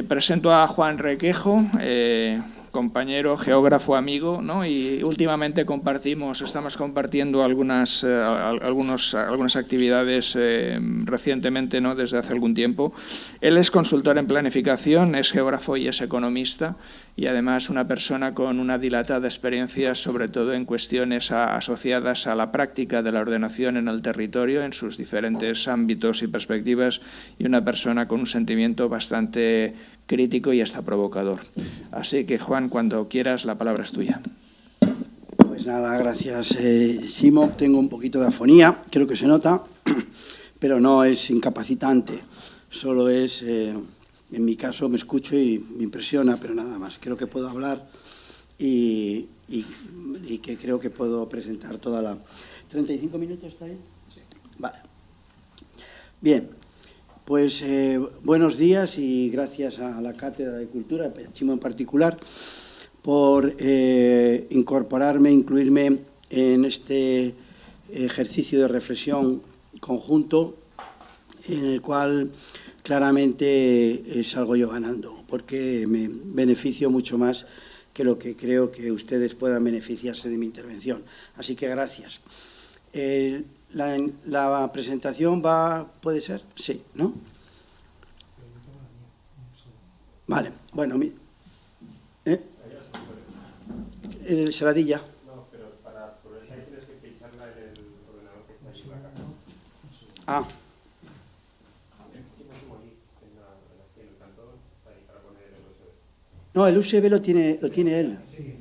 Presento a Juan Requejo, compañero, geógrafo, amigo, ¿no? Y últimamente estamos compartiendo algunas actividades recientemente, ¿no? Desde hace algún tiempo. Él es consultor en planificación, es geógrafo y es economista, y además una persona con una dilatada experiencia, sobre todo en cuestiones asociadas a la práctica de la ordenación en el territorio, en sus diferentes ámbitos y perspectivas, y una persona con un sentimiento bastante crítico y hasta provocador. Así que, Juan, cuando quieras, la palabra es tuya. Pues nada, gracias, Simo. Tengo un poquito de afonía, creo que se nota, pero no es incapacitante, solo es, en mi caso, me escucho y me impresiona, pero nada más. Creo que puedo hablar y que creo que puedo presentar toda la... ¿35 minutos está ahí? Sí. Vale. Bien. Pues buenos días y gracias a la Cátedra de Cultura, a Chimo en particular, por incluirme en este ejercicio de reflexión conjunto en el cual claramente salgo yo ganando, porque me beneficio mucho más que lo que creo que ustedes puedan beneficiarse de mi intervención. Así que gracias. La presentación ¿puede ser? Sí, ¿no? Vale, bueno, Saladilla. No, pero para ponerla tienes que fincharla en el ordenador que está en la caja. Ah. No, el USB lo tiene él. Sí,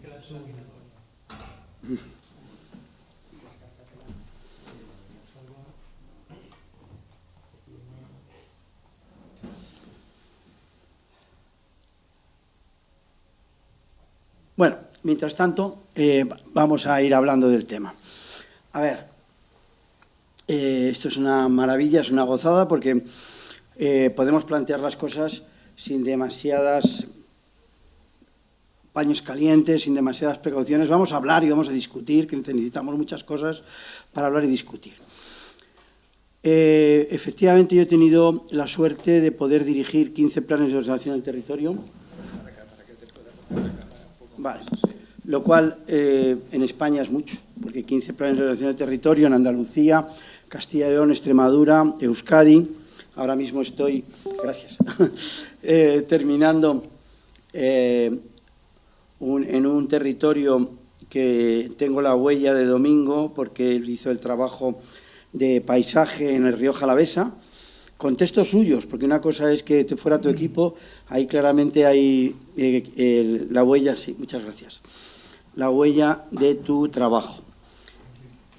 Bueno, mientras tanto, vamos a ir hablando del tema. A ver, esto es una maravilla, es una gozada, porque podemos plantear las cosas sin demasiadas paños calientes, sin demasiadas precauciones. Vamos a hablar y vamos a discutir, que necesitamos muchas cosas para hablar y discutir. Efectivamente, yo he tenido la suerte de poder dirigir 15 planes de ordenación del territorio. Vale. Lo cual en España es mucho, porque 15 planes de ordenación del territorio en Andalucía, Castilla y León, Extremadura, Euskadi. Ahora mismo estoy, gracias, terminando en un territorio que tengo la huella de Domingo, porque él hizo el trabajo de paisaje en el río Jalavesa, con textos suyos, porque una cosa es que fuera tu equipo, ahí claramente hay la huella, sí, muchas gracias, la huella de tu trabajo.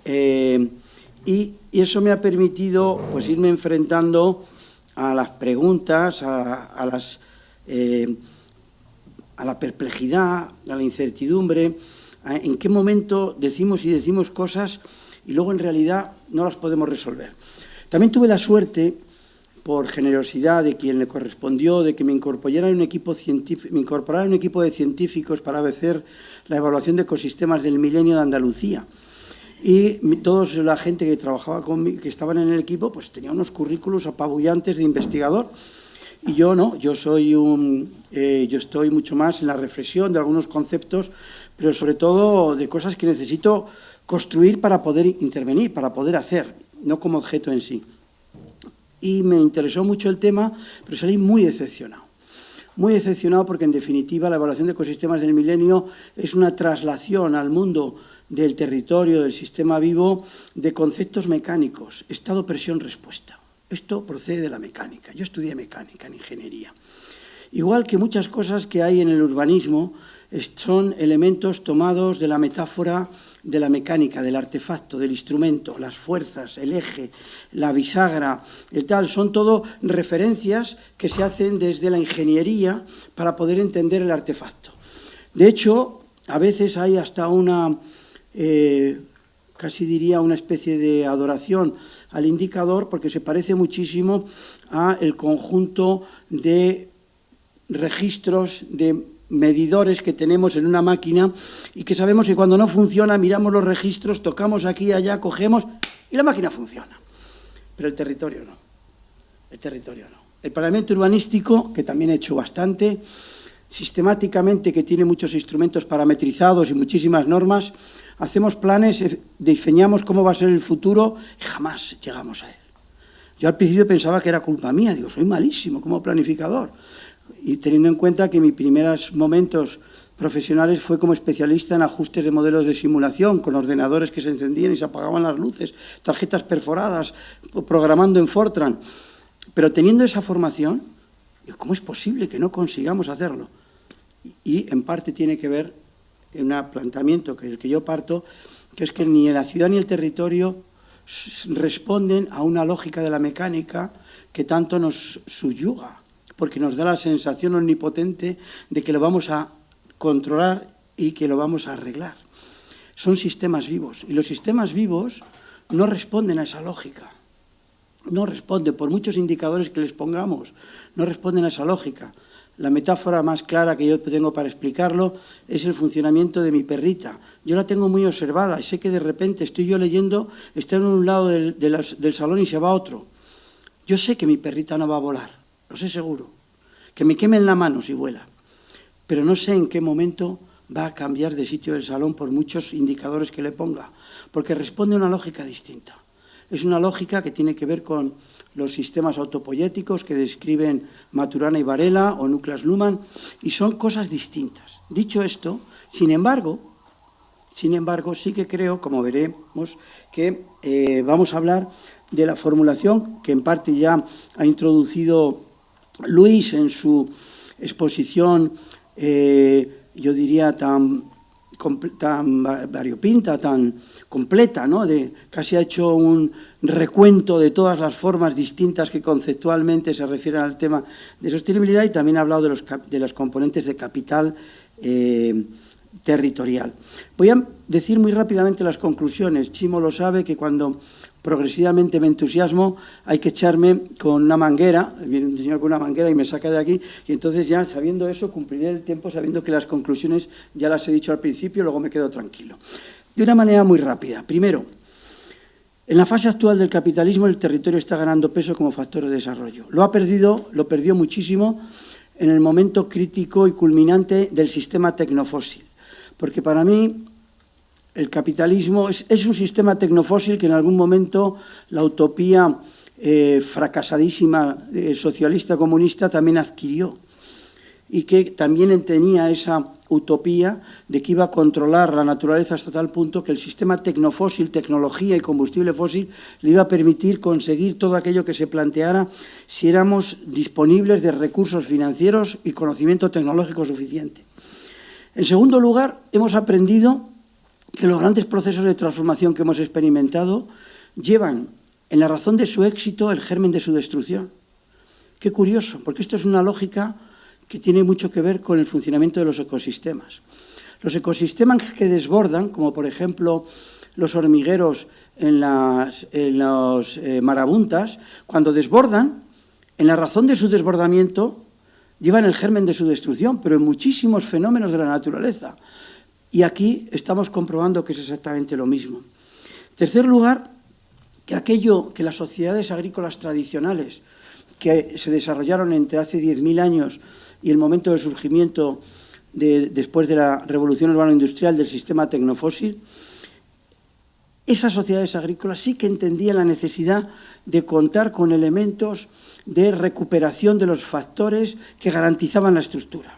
Y eso me ha permitido pues irme enfrentando a las preguntas, a la perplejidad, a la incertidumbre, en qué momento decimos cosas y luego en realidad no las podemos resolver. También tuve la suerte, por generosidad de quien le correspondió, de que me incorporara en un equipo de científicos para hacer la evaluación de ecosistemas del milenio de Andalucía. Y toda la gente que trabajaba conmigo, que estaban en el equipo, pues tenía unos currículos apabullantes de investigador. Y yo no, yo estoy mucho más en la reflexión de algunos conceptos, pero sobre todo de cosas que necesito construir para poder intervenir, para poder hacer, no como objeto en sí. Y me interesó mucho el tema, pero salí muy decepcionado. Muy decepcionado porque, en definitiva, la evaluación de ecosistemas del milenio es una traslación al mundo del territorio, del sistema vivo, de conceptos mecánicos, estado, presión, respuesta. Esto procede de la mecánica. Yo estudié mecánica en ingeniería. Igual que muchas cosas que hay en el urbanismo son elementos tomados de la metáfora de la mecánica, del artefacto, del instrumento, las fuerzas, el eje, la bisagra, el tal, son todo referencias que se hacen desde la ingeniería para poder entender el artefacto. De hecho, a veces hay hasta casi diría una especie de adoración al indicador, porque se parece muchísimo al conjunto de registros, de medidores que tenemos en una máquina y que sabemos que cuando no funciona miramos los registros, tocamos aquí y allá, cogemos y la máquina funciona. Pero el territorio no. El territorio no. El planeamiento urbanístico, que también he hecho bastante, sistemáticamente, que tiene muchos instrumentos parametrizados y muchísimas normas, hacemos planes, diseñamos cómo va a ser el futuro y jamás llegamos a él. Yo al principio pensaba que era culpa mía, digo, soy malísimo como planificador. Y teniendo en cuenta que mis primeros momentos profesionales fue como especialista en ajustes de modelos de simulación, con ordenadores que se encendían y se apagaban las luces, tarjetas perforadas, programando en Fortran. Pero teniendo esa formación, digo, ¿cómo es posible que no consigamos hacerlo? Y en parte tiene que ver en un planteamiento que el que yo parto, que es que ni la ciudad ni el territorio responden a una lógica de la mecánica que tanto nos subyuga, porque nos da la sensación omnipotente de que lo vamos a controlar y que lo vamos a arreglar. Son sistemas vivos, y los sistemas vivos no responden a esa lógica. No responden, por muchos indicadores que les pongamos, no responden a esa lógica. La metáfora más clara que yo tengo para explicarlo es el funcionamiento de mi perrita. Yo la tengo muy observada y sé que de repente estoy yo leyendo, está en un lado del salón y se va a otro. Yo sé que mi perrita no va a volar, lo sé seguro. Que me quemen la mano si vuela. Pero no sé en qué momento va a cambiar de sitio del salón por muchos indicadores que le ponga, porque responde a una lógica distinta. Es una lógica que tiene que ver con los sistemas autopoyéticos que describen Maturana y Varela o Niklas Luhmann, y son cosas distintas. Dicho esto, sin embargo, sí que creo, como veremos, que vamos a hablar de la formulación que en parte ya ha introducido Luis en su exposición, yo diría tan variopinta, tan completa, ¿no? Casi ha hecho un recuento de todas las formas distintas que conceptualmente se refieren al tema de sostenibilidad, y también ha hablado de los componentes de capital territorial. Voy a decir muy rápidamente las conclusiones. Chimo lo sabe, que cuando progresivamente me entusiasmo hay que echarme con una manguera, viene un señor con una manguera y me saca de aquí, y entonces ya sabiendo eso cumpliré el tiempo sabiendo que las conclusiones ya las he dicho al principio, luego me quedo tranquilo. De una manera muy rápida. Primero, en la fase actual del capitalismo el territorio está ganando peso como factor de desarrollo. Lo perdió muchísimo en el momento crítico y culminante del sistema tecnofósil, porque para mí el capitalismo es un sistema tecnofósil que en algún momento la utopía fracasadísima socialista comunista también adquirió, y que también tenía esa utopía de que iba a controlar la naturaleza hasta tal punto que el sistema tecnofósil, tecnología y combustible fósil le iba a permitir conseguir todo aquello que se planteara si éramos disponibles de recursos financieros y conocimiento tecnológico suficiente. En segundo lugar, hemos aprendido que los grandes procesos de transformación que hemos experimentado llevan en la razón de su éxito el germen de su destrucción. Qué curioso, porque esto es una lógica que tiene mucho que ver con el funcionamiento de los ecosistemas. Los ecosistemas que desbordan, como por ejemplo los hormigueros en los marabuntas, cuando desbordan, en la razón de su desbordamiento, llevan el germen de su destrucción, pero en muchísimos fenómenos de la naturaleza. Y aquí estamos comprobando que es exactamente lo mismo. En tercer lugar, que aquello que las sociedades agrícolas tradicionales que se desarrollaron entre hace 10.000 años y el momento del surgimiento después de la revolución urbano-industrial del sistema tecnofósil, esas sociedades agrícolas sí que entendían la necesidad de contar con elementos de recuperación de los factores que garantizaban la estructura,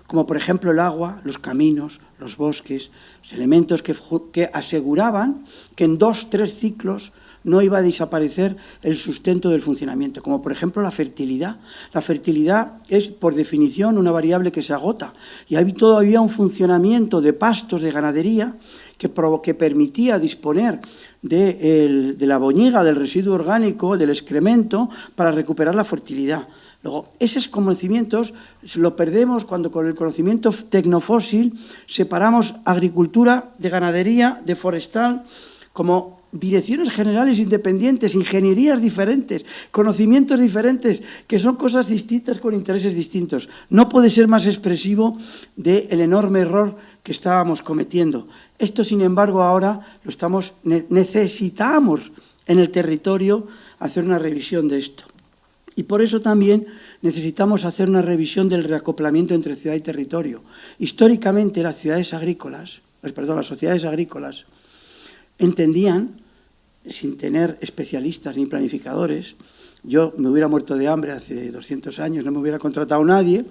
como por ejemplo el agua, los caminos, los bosques, los elementos que aseguraban que en 2-3 ciclos no iba a desaparecer el sustento del funcionamiento, como por ejemplo la fertilidad. La fertilidad es, por definición, una variable que se agota, y hay todavía un funcionamiento de pastos, de ganadería, que permitía disponer de la boñiga, del residuo orgánico, del excremento, para recuperar la fertilidad. Luego, esos conocimientos lo perdemos cuando con el conocimiento tecnofósil separamos agricultura de ganadería, de forestal, como direcciones generales independientes, ingenierías diferentes, conocimientos diferentes, que son cosas distintas con intereses distintos. No puede ser más expresivo del enorme error que estábamos cometiendo. Esto, sin embargo, ahora necesitamos en el territorio hacer una revisión de esto. Y por eso también necesitamos hacer una revisión del reacoplamiento entre ciudad y territorio. Históricamente las sociedades agrícolas entendían, sin tener especialistas ni planificadores, yo me hubiera muerto de hambre hace 200 años, no me hubiera contratado nadie,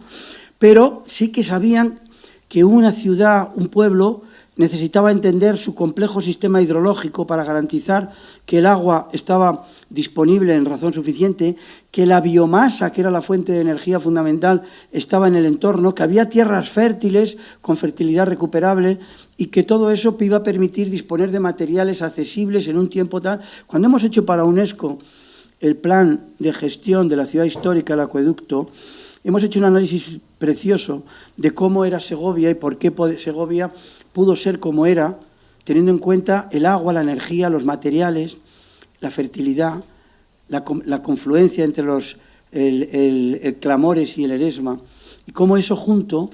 pero sí que sabían que una ciudad, un pueblo, necesitaba entender su complejo sistema hidrológico para garantizar que el agua estaba disponible en razón suficiente, que la biomasa, que era la fuente de energía fundamental, estaba en el entorno, que había tierras fértiles con fertilidad recuperable y que todo eso iba a permitir disponer de materiales accesibles en un tiempo tal. Cuando hemos hecho para UNESCO el plan de gestión de la ciudad histórica, el acueducto, hemos hecho un análisis precioso de cómo era Segovia y por qué Segovia pudo ser como era, teniendo en cuenta el agua, la energía, los materiales, la fertilidad, la confluencia entre el Clamores y el Eresma, y cómo eso junto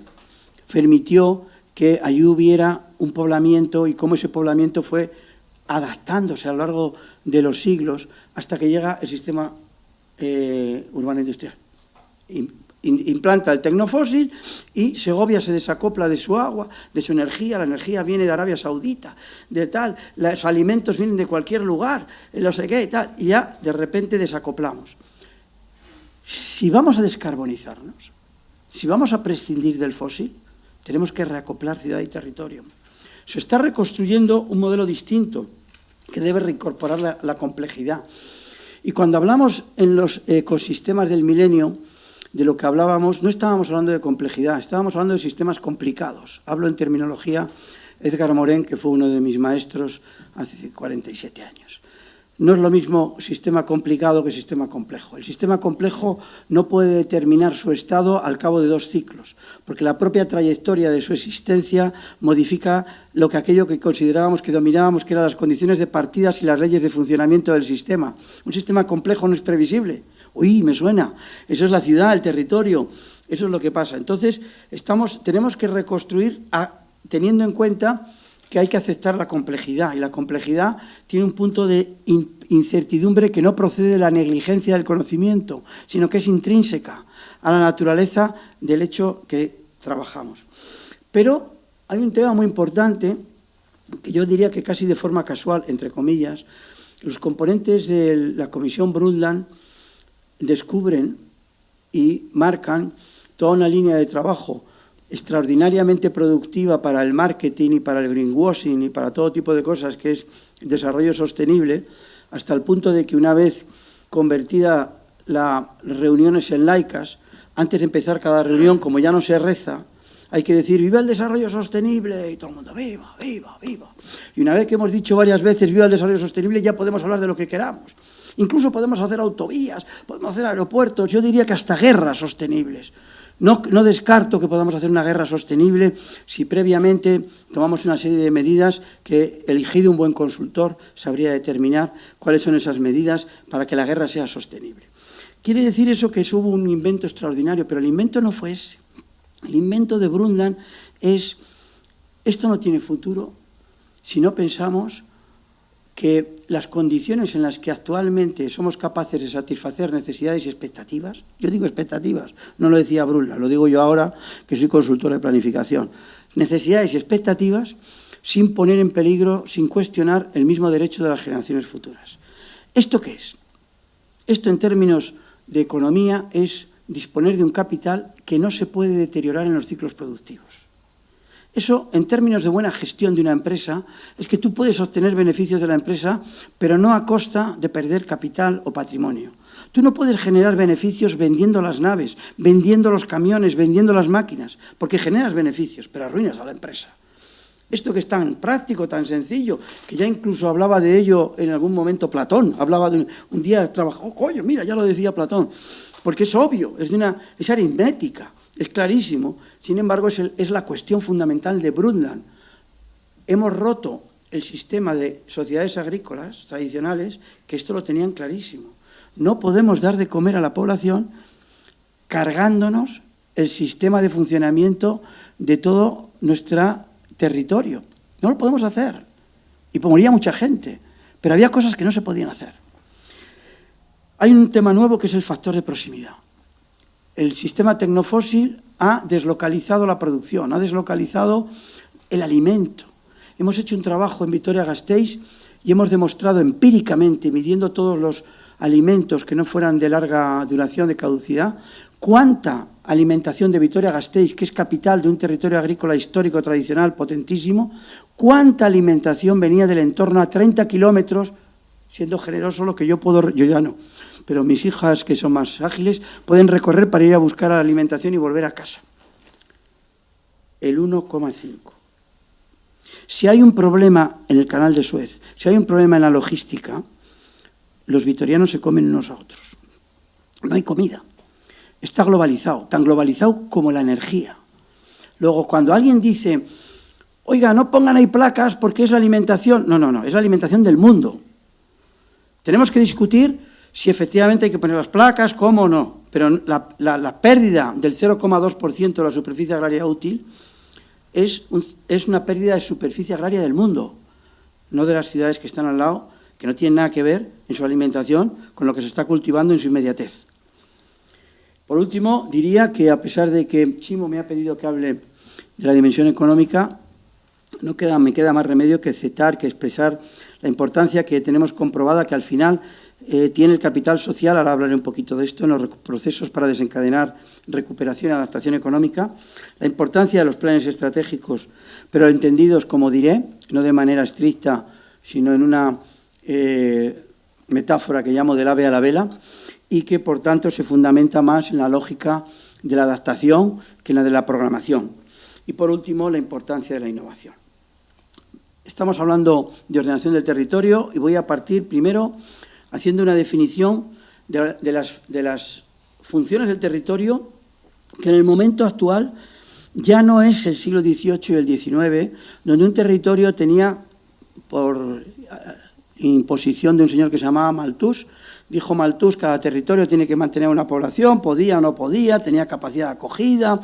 permitió que allí hubiera un poblamiento y cómo ese poblamiento fue adaptándose a lo largo de los siglos hasta que llega el sistema urbano industrial. Implanta el tecnofósil y Segovia se desacopla de su agua, de su energía. La energía viene de Arabia Saudita, de tal, los alimentos vienen de cualquier lugar, no sé qué, tal, y ya de repente desacoplamos. Si vamos a descarbonizarnos, si vamos a prescindir del fósil, tenemos que reacoplar ciudad y territorio. Se está reconstruyendo un modelo distinto que debe reincorporar la complejidad. Y cuando hablamos en los ecosistemas del milenio, de lo que hablábamos, no estábamos hablando de complejidad, estábamos hablando de sistemas complicados. Hablo en terminología Edgar Morin, que fue uno de mis maestros hace 47 años. No es lo mismo sistema complicado que sistema complejo. El sistema complejo no puede determinar su estado al cabo de 2 ciclos, porque la propia trayectoria de su existencia modifica aquello que considerábamos, que dominábamos, que eran las condiciones de partida y las leyes de funcionamiento del sistema. Un sistema complejo no es previsible. Uy, me suena, eso es la ciudad, el territorio, eso es lo que pasa. Entonces, tenemos que reconstruir teniendo en cuenta que hay que aceptar la complejidad, y la complejidad tiene un punto de incertidumbre que no procede de la negligencia del conocimiento, sino que es intrínseca a la naturaleza del hecho que trabajamos. Pero hay un tema muy importante, que yo diría que casi de forma casual, entre comillas, los componentes de la Comisión Brundtland descubren y marcan toda una línea de trabajo extraordinariamente productiva para el marketing y para el greenwashing y para todo tipo de cosas, que es desarrollo sostenible, hasta el punto de que una vez convertida las reuniones en laicas, antes de empezar cada reunión, como ya no se reza, hay que decir viva el desarrollo sostenible, y todo el mundo viva, viva, viva. Y una vez que hemos dicho varias veces viva el desarrollo sostenible, ya podemos hablar de lo que queramos. Incluso podemos hacer autovías, podemos hacer aeropuertos, yo diría que hasta guerras sostenibles. No descarto que podamos hacer una guerra sostenible si previamente tomamos una serie de medidas que, elegido un buen consultor, sabría determinar cuáles son esas medidas para que la guerra sea sostenible. Quiere decir eso que hubo un invento extraordinario, pero el invento no fue ese. El invento de Brundtland es, esto no tiene futuro si no pensamos que las condiciones en las que actualmente somos capaces de satisfacer necesidades y expectativas, yo digo expectativas, no lo decía Brundtland, lo digo yo ahora que soy consultor de planificación, necesidades y expectativas sin poner en peligro, sin cuestionar el mismo derecho de las generaciones futuras. ¿Esto qué es? Esto en términos de economía es disponer de un capital que no se puede deteriorar en los ciclos productivos. Eso, en términos de buena gestión de una empresa, es que tú puedes obtener beneficios de la empresa, pero no a costa de perder capital o patrimonio. Tú no puedes generar beneficios vendiendo las naves, vendiendo los camiones, vendiendo las máquinas, porque generas beneficios, pero arruinas a la empresa. Esto que es tan práctico, tan sencillo, que ya incluso hablaba de ello en algún momento Platón, hablaba de un día trabajó, oh, coño, mira, ya lo decía Platón, porque es obvio, es aritmética. Es clarísimo, sin embargo, es la cuestión fundamental de Brundtland. Hemos roto el sistema de sociedades agrícolas tradicionales, que esto lo tenían clarísimo. No podemos dar de comer a la población cargándonos el sistema de funcionamiento de todo nuestro territorio. No lo podemos hacer. Y moría mucha gente, pero había cosas que no se podían hacer. Hay un tema nuevo que es el factor de proximidad. El sistema tecnofósil ha deslocalizado la producción, ha deslocalizado el alimento. Hemos hecho un trabajo en Vitoria-Gasteiz y hemos demostrado empíricamente, midiendo todos los alimentos que no fueran de larga duración, de caducidad, cuánta alimentación de Vitoria-Gasteiz, que es capital de un territorio agrícola histórico tradicional potentísimo, cuánta alimentación venía del entorno a 30 kilómetros, siendo generoso lo que yo puedo, yo ya no, pero mis hijas, que son más ágiles, pueden recorrer para ir a buscar la alimentación y volver a casa. El 1,5. Si hay un problema en el canal de Suez, si hay un problema en la logística, los vitorianos se comen unos a otros. No hay comida. Está globalizado, tan globalizado como la energía. Luego, cuando alguien dice, oiga, no pongan ahí placas porque es la alimentación. No, es la alimentación del mundo. Tenemos que discutir si efectivamente hay que poner las placas, cómo o no. Pero la pérdida del 0,2% de la superficie agraria útil es una pérdida de superficie agraria del mundo, no de las ciudades que están al lado, que no tienen nada que ver en su alimentación con lo que se está cultivando en su inmediatez. Por último, diría que a pesar de que Chimo me ha pedido que hable de la dimensión económica, me queda más remedio que citar, que expresar la importancia que tenemos comprobada que al final tiene el capital social, ahora hablaré un poquito de esto, en los procesos para desencadenar recuperación y adaptación económica, la importancia de los planes estratégicos, pero entendidos, como diré, no de manera estricta, sino en una metáfora que llamo del ave a la vela, y que, por tanto, se fundamenta más en la lógica de la adaptación que en la de la programación. Y, por último, la importancia de la innovación. Estamos hablando de ordenación del territorio y voy a partir primero haciendo una definición de las funciones del territorio que en el momento actual ya no es el siglo XVIII y el XIX, donde un territorio tenía, por imposición de un señor que se llamaba Malthus, dijo Malthus, cada territorio tiene que mantener una población, podía o no podía, tenía capacidad de acogida,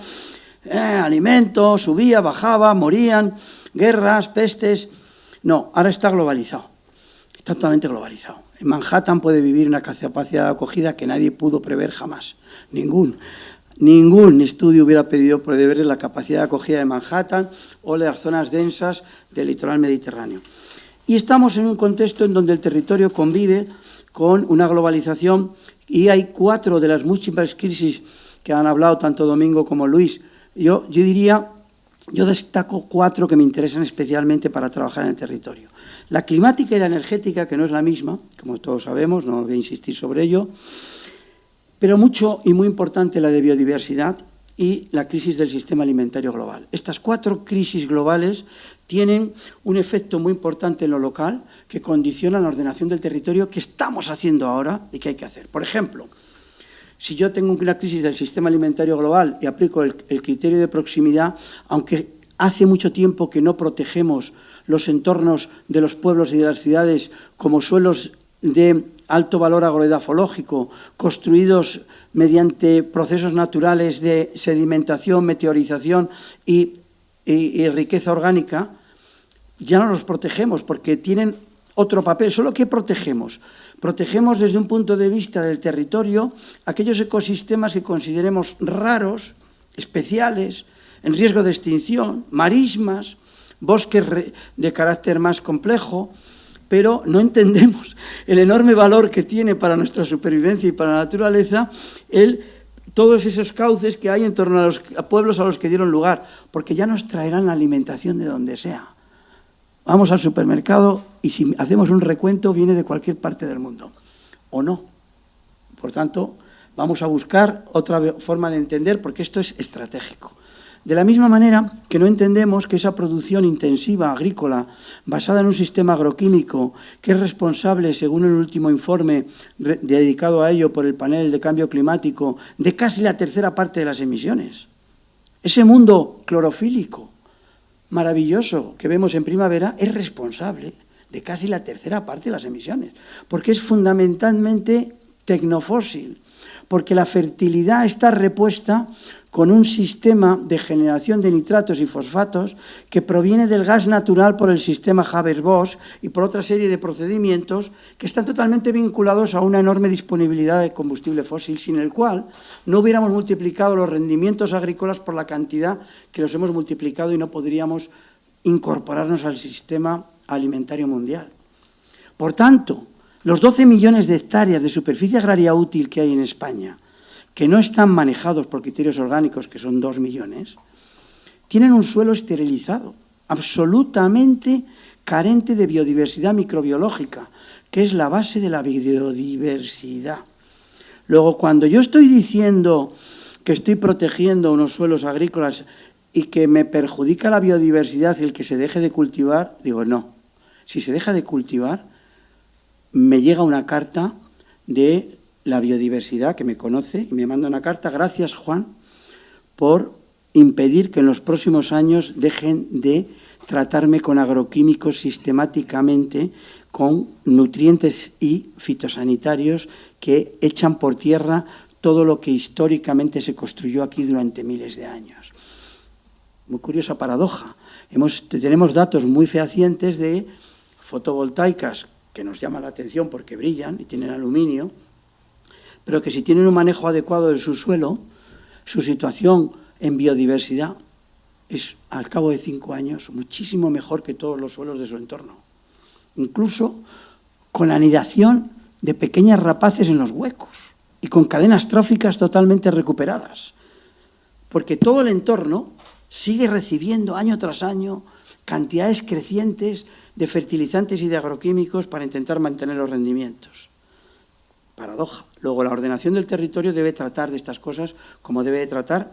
alimentos, subía, bajaba, morían, guerras, pestes. No, ahora está globalizado, está totalmente globalizado. En Manhattan puede vivir una capacidad de acogida que nadie pudo prever jamás. Ningún estudio hubiera pedido prever la capacidad de acogida de Manhattan o de las zonas densas del litoral mediterráneo. Y estamos en un contexto en donde el territorio convive con una globalización y hay 4 de las múltiples crisis que han hablado tanto Domingo como Luis. Yo destaco 4 que me interesan especialmente para trabajar en el territorio. La climática y la energética, que no es la misma, como todos sabemos, no voy a insistir sobre ello, pero mucho y muy importante la de biodiversidad y la crisis del sistema alimentario global. Estas 4 crisis globales tienen un efecto muy importante en lo local que condiciona la ordenación del territorio que estamos haciendo ahora y que hay que hacer. Por ejemplo, si yo tengo una crisis del sistema alimentario global y aplico el criterio de proximidad, aunque hace mucho tiempo que no protegemos los entornos de los pueblos y de las ciudades como suelos de alto valor agroedafológico, construidos mediante procesos naturales de sedimentación, meteorización y riqueza orgánica, ya no los protegemos porque tienen otro papel. ¿Solo qué protegemos? Protegemos desde un punto de vista del territorio aquellos ecosistemas que consideremos raros, especiales, en riesgo de extinción, marismas, bosques de carácter más complejo, pero no entendemos el enorme valor que tiene para nuestra supervivencia y para la naturaleza todos esos cauces que hay en torno a los pueblos a los que dieron lugar, porque ya nos traerán la alimentación de donde sea. Vamos al supermercado y si hacemos un recuento viene de cualquier parte del mundo, o no. Por tanto, vamos a buscar otra forma de entender porque esto es estratégico. De la misma manera que no entendemos que esa producción intensiva agrícola basada en un sistema agroquímico que es responsable, según el último informe dedicado a ello por el panel de cambio climático, de casi la tercera parte de las emisiones. Ese mundo clorofílico maravilloso que vemos en primavera es responsable de casi la tercera parte de las emisiones, porque es fundamentalmente tecnofósil, porque la fertilidad está repuesta con un sistema de generación de nitratos y fosfatos que proviene del gas natural por el sistema Haber-Bosch y por otra serie de procedimientos que están totalmente vinculados a una enorme disponibilidad de combustible fósil, sin el cual no hubiéramos multiplicado los rendimientos agrícolas por la cantidad que los hemos multiplicado y no podríamos incorporarnos al sistema alimentario mundial. Por tanto, los 12 millones de hectáreas de superficie agraria útil que hay en España, que no están manejados por criterios orgánicos, que son 2 millones, tienen un suelo esterilizado, absolutamente carente de biodiversidad microbiológica, que es la base de la biodiversidad. Luego, cuando yo estoy diciendo que estoy protegiendo unos suelos agrícolas y que me perjudica la biodiversidad y el que se deje de cultivar, digo, no. Si se deja de cultivar, me llega una carta de la biodiversidad, que me conoce, y me manda una carta, gracias Juan, por impedir que en los próximos años dejen de tratarme con agroquímicos sistemáticamente, con nutrientes y fitosanitarios que echan por tierra todo lo que históricamente se construyó aquí durante miles de años. Muy curiosa paradoja. Tenemos datos muy fehacientes de fotovoltaicas que nos llaman la atención porque brillan y tienen aluminio, pero que si tienen un manejo adecuado del subsuelo, su situación en biodiversidad es, al cabo de 5 años, muchísimo mejor que todos los suelos de su entorno. Incluso con la anidación de pequeñas rapaces en los huecos y con cadenas tróficas totalmente recuperadas. Porque todo el entorno sigue recibiendo año tras año cantidades crecientes de fertilizantes y de agroquímicos para intentar mantener los rendimientos. Paradoja. Luego, la ordenación del territorio debe tratar de estas cosas como debe de tratar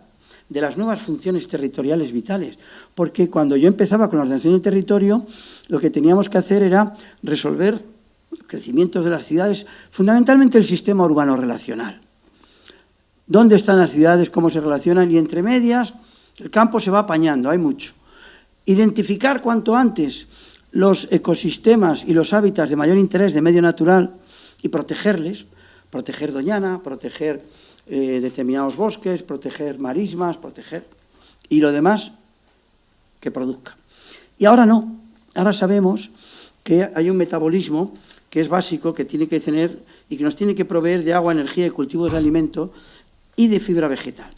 de las nuevas funciones territoriales vitales. Porque cuando yo empezaba con la ordenación del territorio, lo que teníamos que hacer era resolver crecimientos de las ciudades, fundamentalmente el sistema urbano relacional. ¿Dónde están las ciudades? ¿Cómo se relacionan? Y entre medias, el campo se va apañando, hay mucho. Identificar cuanto antes los ecosistemas y los hábitats de mayor interés de medio natural y protegerles, proteger Doñana, proteger determinados bosques, proteger marismas, proteger, y lo demás que produzca. Y ahora no, ahora sabemos que hay un metabolismo que es básico, que tiene que tener y que nos tiene que proveer de agua, energía y cultivos de alimento y de fibra vegetal.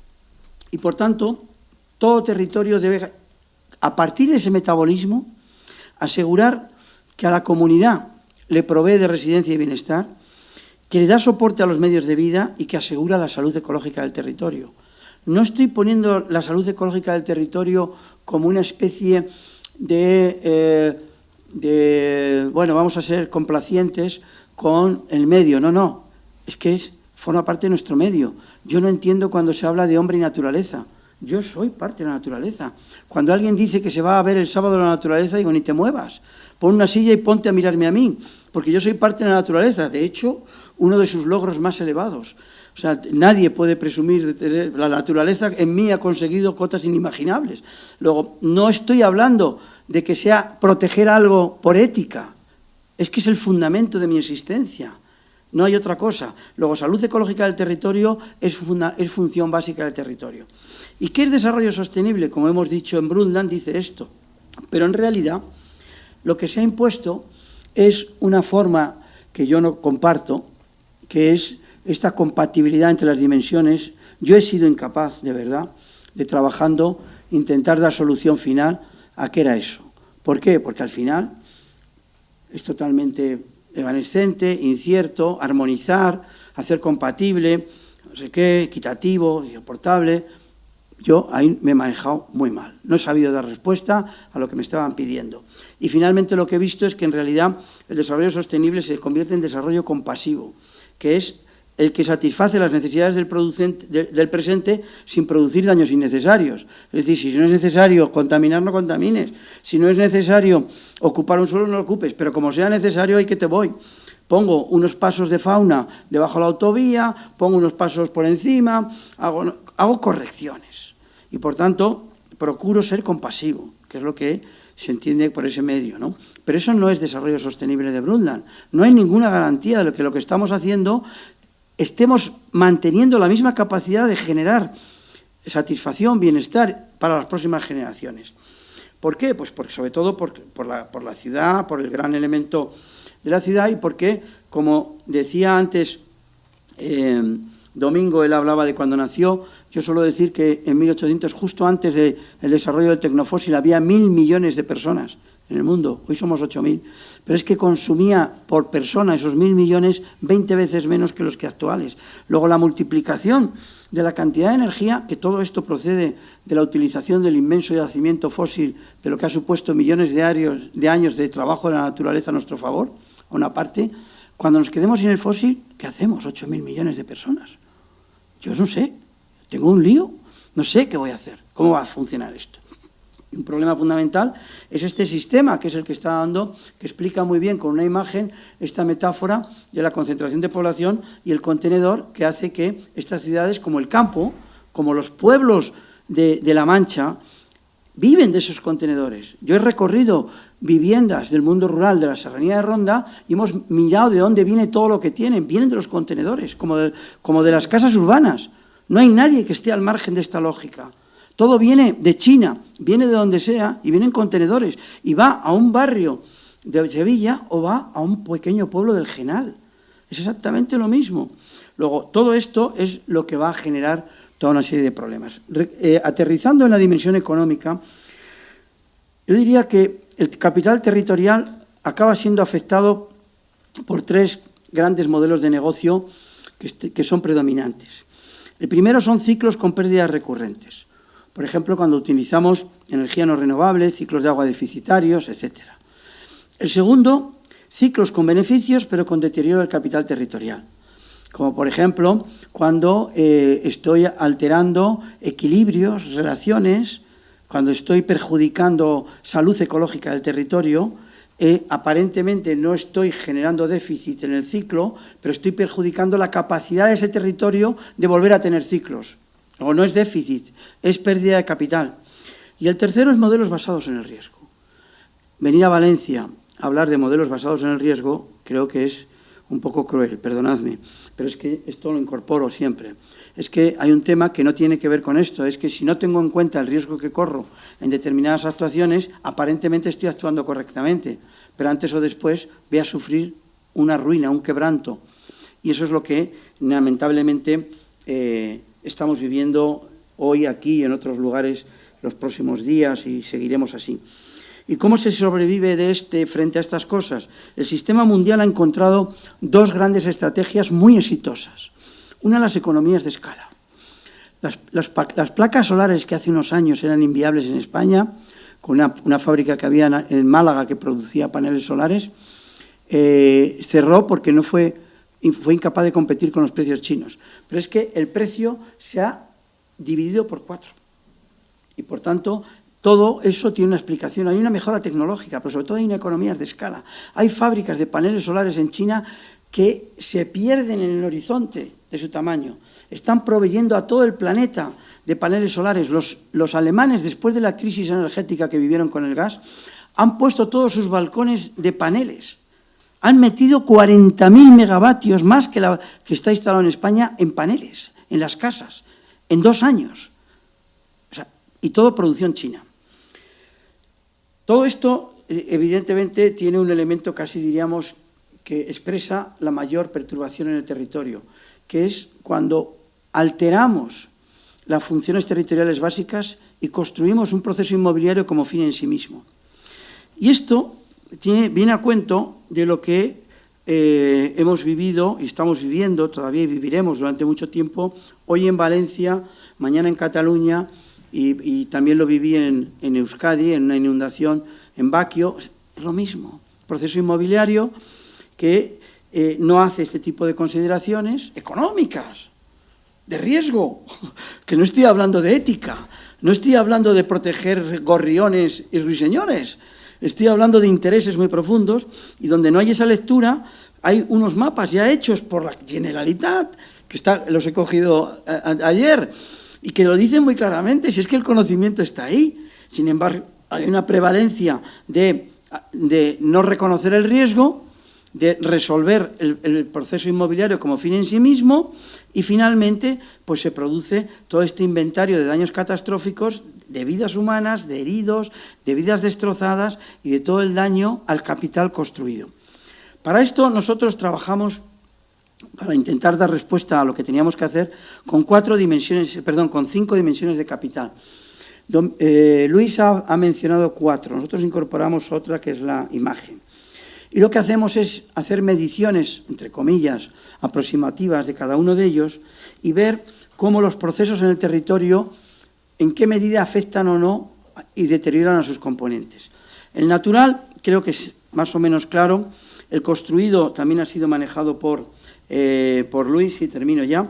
Y por tanto, todo territorio debe, a partir de ese metabolismo, asegurar que a la comunidad le provee de residencia y bienestar, que le da soporte a los medios de vida y que asegura la salud ecológica del territorio. No estoy poniendo la salud ecológica del territorio como una especie de bueno, vamos a ser complacientes con el medio. No, no, es que forma parte de nuestro medio. Yo no entiendo cuando se habla de hombre y naturaleza. Yo soy parte de la naturaleza. Cuando alguien dice que se va a ver el sábado la naturaleza, digo, ni te muevas. Pon una silla y ponte a mirarme a mí, porque yo soy parte de la naturaleza. De hecho, uno de sus logros más elevados. O sea, nadie puede presumir de tener... La naturaleza en mí ha conseguido cotas inimaginables. Luego, no estoy hablando de que sea proteger algo por ética. Es que es el fundamento de mi existencia. No hay otra cosa. Luego, salud ecológica del territorio es función básica del territorio. ¿Y qué es desarrollo sostenible? Como hemos dicho en Brundtland, dice esto. Pero en realidad, lo que se ha impuesto es una forma que yo no comparto, que es esta compatibilidad entre las dimensiones. Yo he sido incapaz, de verdad, de trabajando, intentar dar solución final a qué era eso. ¿Por qué? Porque al final es totalmente evanescente, incierto, armonizar, hacer compatible, no sé qué, equitativo, soportable. Yo ahí me he manejado muy mal. No he sabido dar respuesta a lo que me estaban pidiendo. Y finalmente lo que he visto es que en realidad el desarrollo sostenible se convierte en desarrollo compasivo, que es el que satisface las necesidades del presente sin producir daños innecesarios. Es decir, si no es necesario contaminar, no contamines. Si no es necesario ocupar un suelo, no lo ocupes. Pero como sea necesario, ahí que te voy. Pongo unos pasos de fauna debajo de la autovía, pongo unos pasos por encima, hago correcciones. Y por tanto, procuro ser compasivo, que es lo que se entiende por ese medio, ¿no? Pero eso no es desarrollo sostenible de Brundtland. No hay ninguna garantía de que lo que estamos haciendo estemos manteniendo la misma capacidad de generar satisfacción, bienestar para las próximas generaciones. ¿Por qué? Pues porque, sobre todo por la ciudad, por el gran elemento de la ciudad y porque, como decía antes Domingo, él hablaba de cuando nació. Yo suelo decir que en 1800, justo antes del desarrollo del tecnofósil, había 1.000 millones de personas en el mundo. Hoy somos 8.000. Pero es que consumía por persona esos 1.000 millones 20 veces menos que los que actuales. Luego la multiplicación de la cantidad de energía, que todo esto procede de la utilización del inmenso yacimiento fósil, de lo que ha supuesto millones de años de trabajo de la naturaleza a nuestro favor, a una parte. Cuando nos quedemos sin el fósil, ¿qué hacemos? 8.000 millones de personas. Yo no sé, tengo un lío, no sé qué voy a hacer, cómo va a funcionar esto. Y un problema fundamental es este sistema, que es el que está dando, que explica muy bien con una imagen esta metáfora de la concentración de población y el contenedor que hace que estas ciudades, como el campo, como los pueblos de La Mancha, viven de esos contenedores. Yo he recorrido viviendas del mundo rural de la Serranía de Ronda y hemos mirado de dónde viene todo lo que tienen. Vienen de los contenedores, como de las casas urbanas. No hay nadie que esté al margen de esta lógica. Todo viene de China, viene de donde sea y viene en contenedores. Y va a un barrio de Sevilla o va a un pequeño pueblo del Genal. Es exactamente lo mismo. Luego, todo esto es lo que va a generar toda una serie de problemas. Aterrizando en la dimensión económica, yo diría que el capital territorial acaba siendo afectado por tres grandes modelos de negocio que son predominantes. El primero son ciclos con pérdidas recurrentes. Por ejemplo, cuando utilizamos energía no renovable, ciclos de agua deficitarios, etc. El segundo, ciclos con beneficios, pero con deterioro del capital territorial. Como, por ejemplo, cuando estoy alterando equilibrios, relaciones, cuando estoy perjudicando salud ecológica del territorio, aparentemente no estoy generando déficit en el ciclo, pero estoy perjudicando la capacidad de ese territorio de volver a tener ciclos. O no es déficit, es pérdida de capital. Y el tercero es modelos basados en el riesgo. Venir a Valencia a hablar de modelos basados en el riesgo creo que es un poco cruel, perdonadme, pero es que esto lo incorporo siempre. Es que hay un tema que no tiene que ver con esto, es que si no tengo en cuenta el riesgo que corro en determinadas actuaciones, aparentemente estoy actuando correctamente, pero antes o después voy a sufrir una ruina, un quebranto. Y eso es lo que lamentablemente estamos viviendo hoy aquí y en otros lugares los próximos días y seguiremos así. ¿Y cómo se sobrevive frente a estas cosas? El sistema mundial ha encontrado dos grandes estrategias muy exitosas. Una, las economías de escala. Las placas solares que hace unos años eran inviables en España, con una fábrica que había en Málaga que producía paneles solares, cerró porque fue incapaz de competir con los precios chinos. Pero es que el precio se ha dividido por 4. Y por tanto, todo eso tiene una explicación. Hay una mejora tecnológica, pero sobre todo hay economías de escala. Hay fábricas de paneles solares en China que se pierden en el horizonte de su tamaño. Están proveyendo a todo el planeta de paneles solares. Los alemanes, después de la crisis energética que vivieron con el gas, han puesto todos sus balcones de paneles. Han metido 40.000 megavatios más que está instalado en España en paneles, en las casas, en 2 años. O sea, y todo producción china. Todo esto, evidentemente, tiene un elemento casi, diríamos, que expresa la mayor perturbación en el territorio, que es cuando alteramos las funciones territoriales básicas y construimos un proceso inmobiliario como fin en sí mismo. Y esto viene a cuento de lo que hemos vivido y estamos viviendo, todavía y viviremos durante mucho tiempo, hoy en Valencia, mañana en Cataluña y también lo viví en Euskadi, en una inundación en Baquio. Es lo mismo, proceso inmobiliario que no hace este tipo de consideraciones económicas, de riesgo, que no estoy hablando de ética, no estoy hablando de proteger gorriones y ruiseñores, estoy hablando de intereses muy profundos y donde no hay esa lectura hay unos mapas ya hechos por la Generalitat, que los he cogido ayer y que lo dicen muy claramente, si es que el conocimiento está ahí. Sin embargo, hay una prevalencia de no reconocer el riesgo de resolver el proceso inmobiliario como fin en sí mismo, y finalmente pues se produce todo este inventario de daños catastróficos, de vidas humanas, de heridos, de vidas destrozadas y de todo el daño al capital construido. Para esto nosotros trabajamos, para intentar dar respuesta a lo que teníamos que hacer, con 5 dimensiones de capital. Luis ha mencionado 4, nosotros incorporamos otra, que es la imagen. Y lo que hacemos es hacer mediciones, entre comillas, aproximativas de cada uno de ellos y ver cómo los procesos en el territorio, en qué medida afectan o no y deterioran a sus componentes. El natural creo que es más o menos claro, el construido también ha sido manejado por Luis, y termino ya.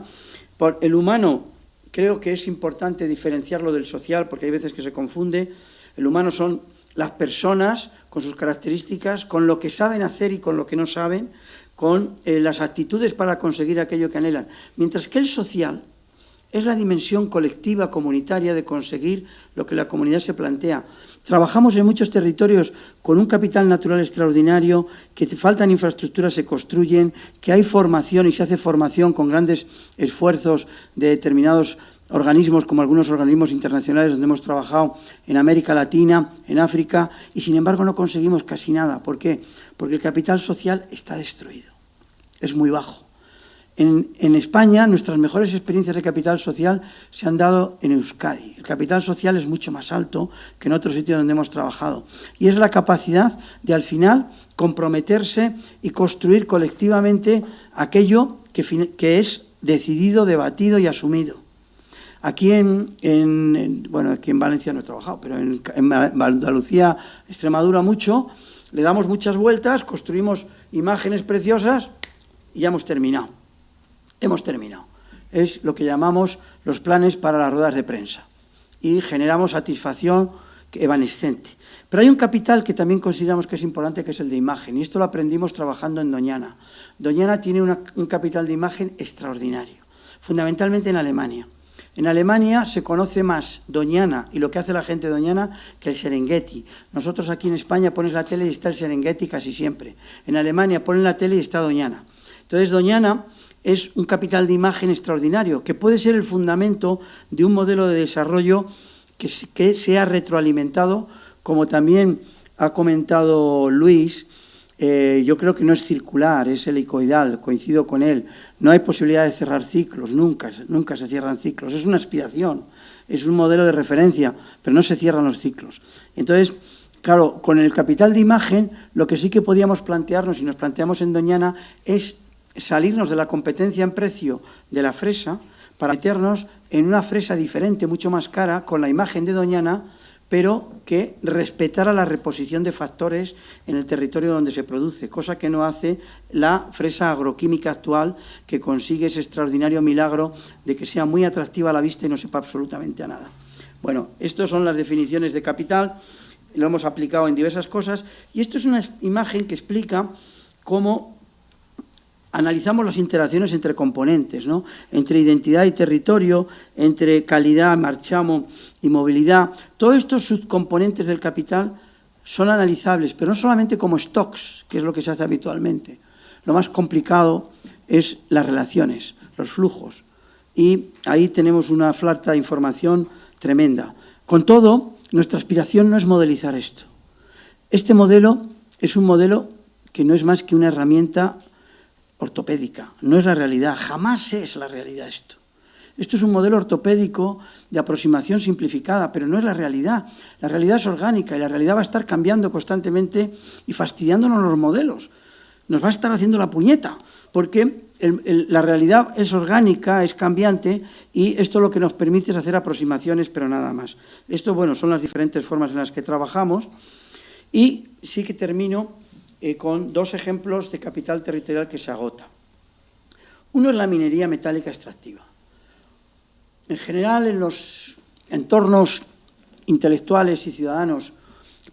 Por el humano creo que es importante diferenciarlo del social, porque hay veces que se confunde. El humano son las personas con sus características, con lo que saben hacer y con lo que no saben, con las actitudes para conseguir aquello que anhelan. Mientras que el social es la dimensión colectiva, comunitaria, de conseguir lo que la comunidad se plantea. Trabajamos en muchos territorios con un capital natural extraordinario, que faltan infraestructuras, se construyen, que hay formación y se hace formación con grandes esfuerzos de determinados organismos, como algunos organismos internacionales donde hemos trabajado en América Latina, en África, y sin embargo no conseguimos casi nada. ¿Por qué? Porque el capital social está destruido, es muy bajo. En España, nuestras mejores experiencias de capital social se han dado en Euskadi. El capital social es mucho más alto que en otros sitios donde hemos trabajado. Y es la capacidad de, al final, comprometerse y construir colectivamente aquello que es decidido, debatido y asumido. Aquí aquí en Valencia no he trabajado, pero en Andalucía, Extremadura mucho, le damos muchas vueltas, construimos imágenes preciosas y ya hemos terminado. Hemos terminado. Es lo que llamamos los planes para las ruedas de prensa y generamos satisfacción evanescente. Pero hay un capital que también consideramos que es importante, que es el de imagen, y esto lo aprendimos trabajando en Doñana. Doñana tiene un capital de imagen extraordinario, fundamentalmente en Alemania. En Alemania se conoce más Doñana y lo que hace la gente de Doñana que el Serengeti. Nosotros aquí en España pones la tele y está el Serengeti casi siempre. En Alemania ponen la tele y está Doñana. Entonces Doñana es un capital de imagen extraordinario, que puede ser el fundamento de un modelo de desarrollo que sea retroalimentado, como también ha comentado Luis. Yo creo que no es circular, es helicoidal, coincido con él. No hay posibilidad de cerrar ciclos, nunca se cierran ciclos. Es una aspiración, es un modelo de referencia, pero no se cierran los ciclos. Entonces, claro, con el capital de imagen, lo que sí que podíamos plantearnos, y nos planteamos en Doñana, es salirnos de la competencia en precio de la fresa para meternos en una fresa diferente, mucho más cara, con la imagen de Doñana, pero que respetara la reposición de factores en el territorio donde se produce, cosa que no hace la fresa agroquímica actual, que consigue ese extraordinario milagro de que sea muy atractiva a la vista y no sepa absolutamente a nada. Bueno, estas son las definiciones de capital, lo hemos aplicado en diversas cosas, y esto es una imagen que explica cómo analizamos las interacciones entre componentes, ¿no? Entre identidad y territorio, entre calidad, marchamo y movilidad. Todos estos subcomponentes del capital son analizables, pero no solamente como stocks, que es lo que se hace habitualmente. Lo más complicado es las relaciones, los flujos. Y ahí tenemos una falta de información tremenda. Con todo, nuestra aspiración no es modelizar esto. Este modelo es un modelo que no es más que una herramienta ortopédica, no es la realidad, jamás es la realidad esto. Esto es un modelo ortopédico de aproximación simplificada, pero no es la realidad. La realidad es orgánica y la realidad va a estar cambiando constantemente y fastidiándonos los modelos. Nos va a estar haciendo la puñeta, porque la realidad es orgánica, es cambiante, y esto lo que nos permite es hacer aproximaciones, pero nada más. Esto, bueno, son las diferentes formas en las que trabajamos, y sí que termino con 2 ejemplos de capital territorial que se agota. Uno es la minería metálica extractiva. En general, en los entornos intelectuales y ciudadanos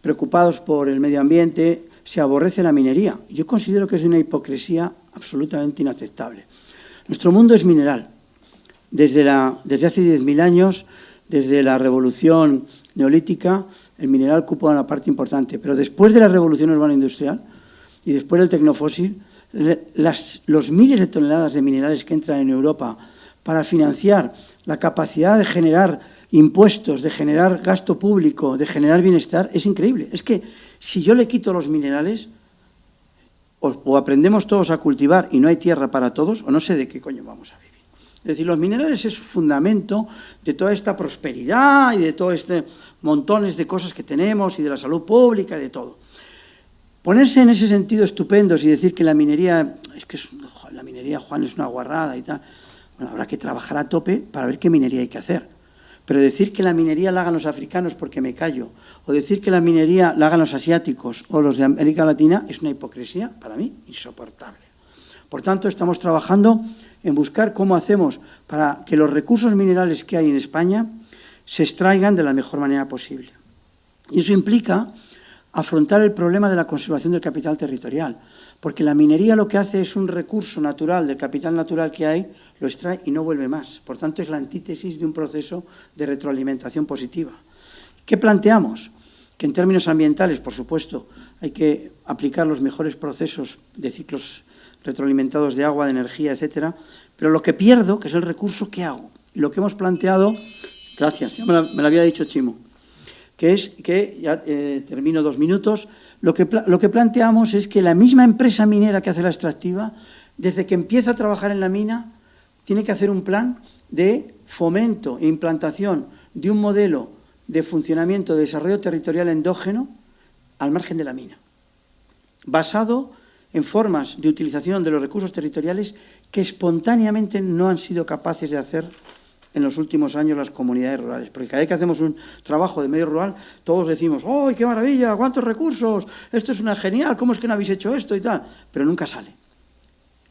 preocupados por el medio ambiente, se aborrece la minería. Yo considero que es de una hipocresía absolutamente inaceptable. Nuestro mundo es mineral. Desde hace 10.000 años, desde la revolución neolítica, el mineral ocupa una parte importante. Pero después de la revolución urbana industrial, y después del tecnofósil, los miles de toneladas de minerales que entran en Europa para financiar la capacidad de generar impuestos, de generar gasto público, de generar bienestar, es increíble. Es que si yo le quito los minerales, o aprendemos todos a cultivar y no hay tierra para todos, o no sé de qué coño vamos a vivir. Es decir, los minerales es fundamento de toda esta prosperidad y de todo este montones de cosas que tenemos y de la salud pública y de todo. Ponerse en ese sentido estupendos y decir que la minería, la minería, Juan, es una guarrada y tal, bueno, habrá que trabajar a tope para ver qué minería hay que hacer. Pero decir que la minería la hagan los africanos porque me callo, o decir que la minería la hagan los asiáticos o los de América Latina, es una hipocresía, para mí, insoportable. Por tanto, estamos trabajando en buscar cómo hacemos para que los recursos minerales que hay en España se extraigan de la mejor manera posible. Y eso implica afrontar el problema de la conservación del capital territorial, porque la minería lo que hace es un recurso natural del capital natural que hay, lo extrae y no vuelve más. Por tanto, es la antítesis de un proceso de retroalimentación positiva. ¿Qué planteamos? Que en términos ambientales, por supuesto, hay que aplicar los mejores procesos de ciclos retroalimentados de agua, de energía, etcétera, pero lo que pierdo, que es el recurso, ¿qué hago? Y lo que hemos planteado, gracias, ya me lo había dicho Chimo, que es que, ya termino 2 minutos, lo que planteamos es que la misma empresa minera que hace la extractiva, desde que empieza a trabajar en la mina, tiene que hacer un plan de fomento e implantación de un modelo de funcionamiento, de desarrollo territorial endógeno al margen de la mina, basado en formas de utilización de los recursos territoriales que espontáneamente no han sido capaces de hacer en los últimos años las comunidades rurales. Porque cada vez que hacemos un trabajo de medio rural, todos decimos, ¡oh, qué maravilla! ¡Cuántos recursos! Esto es una genial, ¿cómo es que no habéis hecho esto y tal? Pero nunca sale.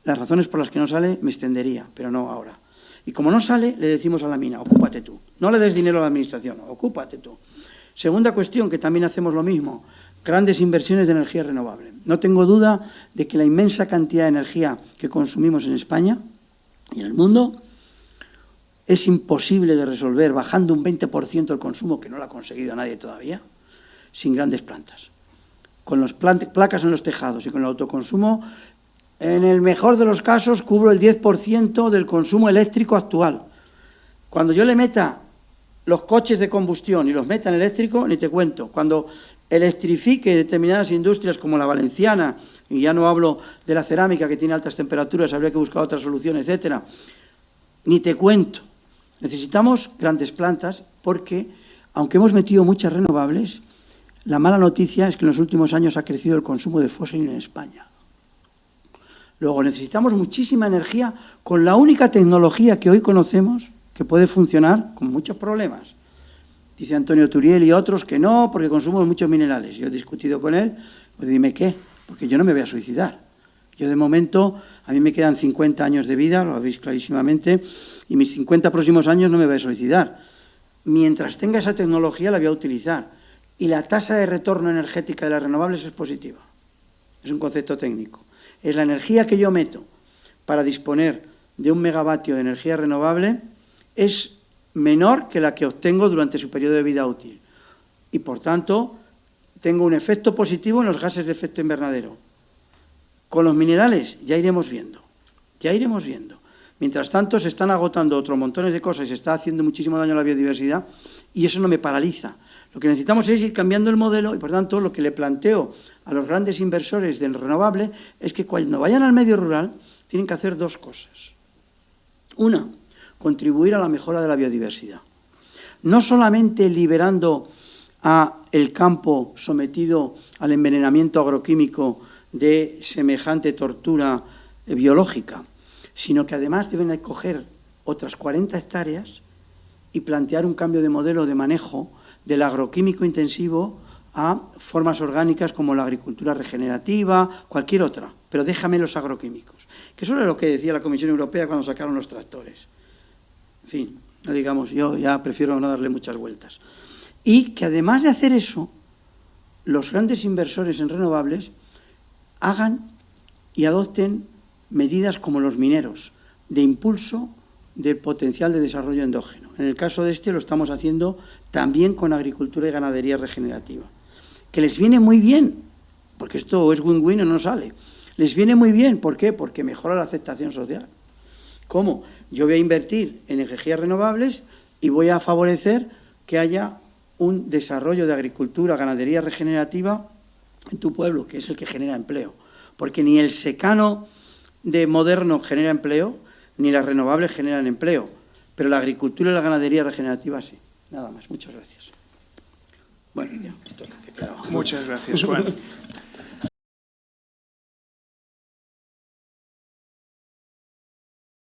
Las razones por las que no sale me extendería, pero no ahora. Y como no sale, le decimos a la mina, ocúpate tú. No le des dinero a la administración, ocúpate tú. Segunda cuestión, que también hacemos lo mismo, grandes inversiones de energía renovable. No tengo duda de que la inmensa cantidad de energía que consumimos en España y en el mundo es imposible de resolver bajando un 20% el consumo, que no lo ha conseguido nadie todavía, sin grandes plantas. Con las placas en los tejados y con el autoconsumo, en el mejor de los casos, cubro el 10% del consumo eléctrico actual. Cuando yo le meta los coches de combustión y los meta en eléctrico, ni te cuento. Cuando electrifique determinadas industrias como la valenciana, y ya no hablo de la cerámica que tiene altas temperaturas, habría que buscar otra solución, etcétera, ni te cuento. Necesitamos grandes plantas porque, aunque hemos metido muchas renovables, la mala noticia es que en los últimos años ha crecido el consumo de fósil en España. Luego, necesitamos muchísima energía con la única tecnología que hoy conocemos que puede funcionar con muchos problemas. Dice Antonio Turiel y otros que no, porque consumimos muchos minerales. Yo he discutido con él, pues dime qué, porque yo no me voy a suicidar. Yo de momento, a mí me quedan 50 años de vida, lo veis clarísimamente, y mis 50 próximos años no me voy a suicidar. Mientras tenga esa tecnología la voy a utilizar. Y la tasa de retorno energética de las renovables es positiva. Es un concepto técnico. Es la energía que yo meto para disponer de 1 megavatio de energía renovable es menor que la que obtengo durante su periodo de vida útil. Y, por tanto, tengo un efecto positivo en los gases de efecto invernadero. Con los minerales ya iremos viendo, ya iremos viendo. Mientras tanto, se están agotando otros montones de cosas y se está haciendo muchísimo daño a la biodiversidad y eso no me paraliza. Lo que necesitamos es ir cambiando el modelo y, por tanto, lo que le planteo a los grandes inversores del renovable es que cuando vayan al medio rural tienen que hacer 2 cosas. Una, contribuir a la mejora de la biodiversidad. No solamente liberando a el campo sometido al envenenamiento agroquímico de semejante tortura biológica, sino que además deben coger otras 40 hectáreas y plantear un cambio de modelo de manejo del agroquímico intensivo a formas orgánicas como la agricultura regenerativa, cualquier otra, pero déjame los agroquímicos. Que eso era lo que decía la Comisión Europea cuando sacaron los tractores. En fin, no digamos, yo ya prefiero no darle muchas vueltas. Y que además de hacer eso, los grandes inversores en renovables hagan y adopten medidas como los mineros, de impulso del potencial de desarrollo endógeno. En el caso de este lo estamos haciendo también con agricultura y ganadería regenerativa, que les viene muy bien porque esto o es win-win o no sale. Les viene muy bien, ¿por qué? Porque mejora la aceptación social. ¿Cómo? Yo voy a invertir en energías renovables y voy a favorecer que haya un desarrollo de agricultura, ganadería regenerativa en tu pueblo, que es el que genera empleo. Porque ni el secano de moderno genera empleo, ni las renovables generan empleo, pero la agricultura y la ganadería regenerativa sí. Nada más, muchas gracias. Bueno, ya, esto es lo que quedaba. Muchas gracias, Juan.